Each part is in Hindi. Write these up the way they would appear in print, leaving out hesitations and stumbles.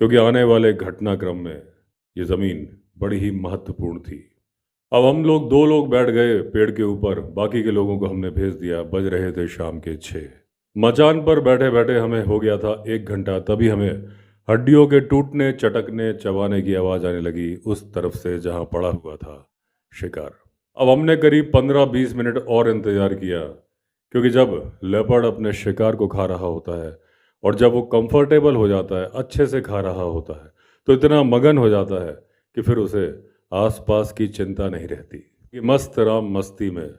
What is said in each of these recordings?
क्योंकि आने वाले घटनाक्रम में ये ज़मीन बड़ी ही महत्वपूर्ण थी। अब हम लोग 2 लोग बैठ गए पेड़ के ऊपर, बाकी के लोगों को हमने भेज दिया। बज रहे थे शाम के 6। मचान पर बैठे-बैठे हमें हो गया था 1 घंटा, तभी हमें हड्डियों के टूटने, चटकने, चबाने की आवाज़ आने लगी उस तरफ से जहाँ पड़ा हुआ था शिकार। अब हमने करीब 15-20 मिनट और इंतज़ार किया, क्योंकि जब लेपर्ड अपने शिकार को खा रहा होता है और जब वो कंफर्टेबल हो जाता है, अच्छे से खा रहा होता है, तो इतना मगन हो जाता है कि फिर उसे आसपास की चिंता नहीं रहती कि मस्त राम मस्ती में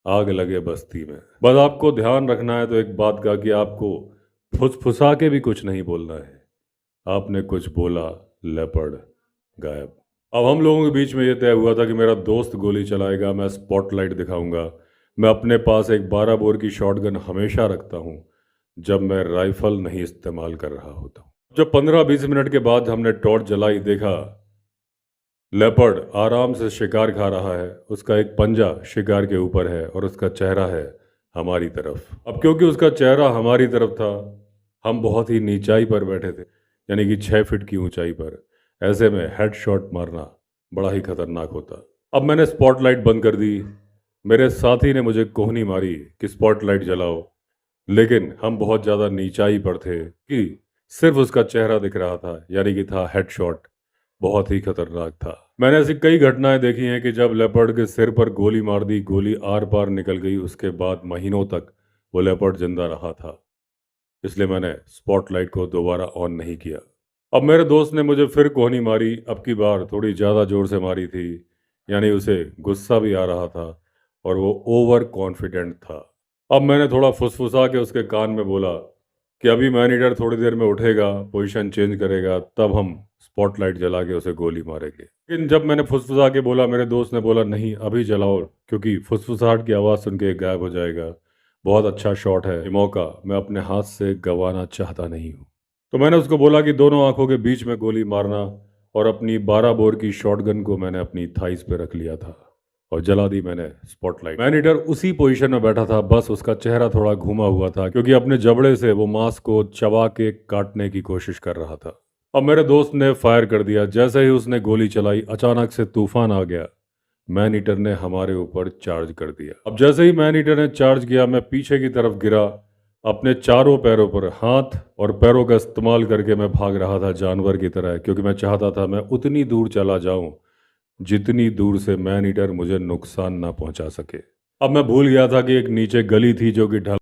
आग लगे बस्ती में। बस आपको ध्यान रखना है तो एक बात का कि आपको फुसफुसा के भी कुछ नहीं बोलना है। आपने कुछ बोला, लेपर्ड गायब। अब हम लोगों के बीच में ये तय हुआ था कि मेरा दोस्त गोली चलाएगा, मैं स्पॉटलाइट दिखाऊंगा। मैं अपने पास एक 12 बोर की शॉटगन हमेशा रखता हूँ जब मैं राइफल नहीं इस्तेमाल कर रहा होता हूँ। जब 15-20 मिनट के बाद हमने टॉर्च जलाई, देखा लेपर्ड आराम से शिकार खा रहा है। उसका एक पंजा शिकार के ऊपर है और उसका चेहरा है हमारी तरफ। अब क्योंकि उसका चेहरा हमारी तरफ था, हम बहुत ही नीचाई पर बैठे थे, यानी कि 6 फीट की ऊंचाई पर। ऐसे में हेड शॉट मारना बड़ा ही खतरनाक होता। अब मैंने स्पॉटलाइट बंद कर दी। मेरे साथी ने मुझे कोहनी मारी कि स्पॉटलाइट जलाओ, लेकिन हम बहुत ज़्यादा नीचाई पर थे कि सिर्फ उसका चेहरा दिख रहा था, यानी कि था हेडशॉट। बहुत ही खतरनाक था। मैंने ऐसी कई घटनाएं देखी हैं कि जब लेपर्ड के सिर पर गोली मार दी, गोली आर पार निकल गई, उसके बाद महीनों तक वो लेपर्ड जिंदा रहा था। इसलिए मैंने स्पॉटलाइट को दोबारा ऑन नहीं किया। अब मेरे दोस्त ने मुझे फिर कोहनी मारी, अब की बार थोड़ी ज़्यादा ज़ोर से मारी थी, यानी उसे गुस्सा भी आ रहा था और वो ओवर कॉन्फिडेंट था। अब मैंने थोड़ा फुसफुसा के उसके कान में बोला कि अभी मैनीटर थोड़ी देर में उठेगा, पोजीशन चेंज करेगा, तब हम स्पॉटलाइट जला के उसे गोली मारेंगे। लेकिन जब मैंने फुसफुसा के बोला, मेरे दोस्त ने बोला नहीं अभी जलाओ, क्योंकि फुसफुसाहट की आवाज़ सुन के गायब हो जाएगा। बहुत अच्छा शॉट है, ये मौका मैं अपने हाथ से गंवाना चाहता नहीं हूँ। तो मैंने उसको बोला कि दोनों आंखों के बीच में गोली मारना, और अपनी 12 बोर की शॉटगन को मैंने अपनी थाइस पे रख लिया था और जला दी मैंने स्पॉटलाइट। मैनीटर उसी पोजीशन में बैठा था, बस उसका चेहरा थोड़ा घूमा हुआ था, क्योंकि अपने जबड़े से वो मांस को चबा के काटने की कोशिश कर रहा था। अब मेरे दोस्त ने फायर कर दिया। जैसे ही उसने गोली चलाई, अचानक से तूफान आ गया। मैन ईटर ने हमारे ऊपर चार्ज कर दिया। अब जैसे ही मैन ईटर ने चार्ज किया, मैं पीछे की तरफ गिरा। अपने चारों पैरों पर हाथ और पैरों का इस्तेमाल करके मैं भाग रहा था जानवर की तरह, क्योंकि मैं चाहता था मैं उतनी दूर चला जाऊं जितनी दूर से मैन ईटर मुझे नुकसान ना पहुंचा सके। अब मैं भूल गया था कि एक नीचे गली थी जो कि ढल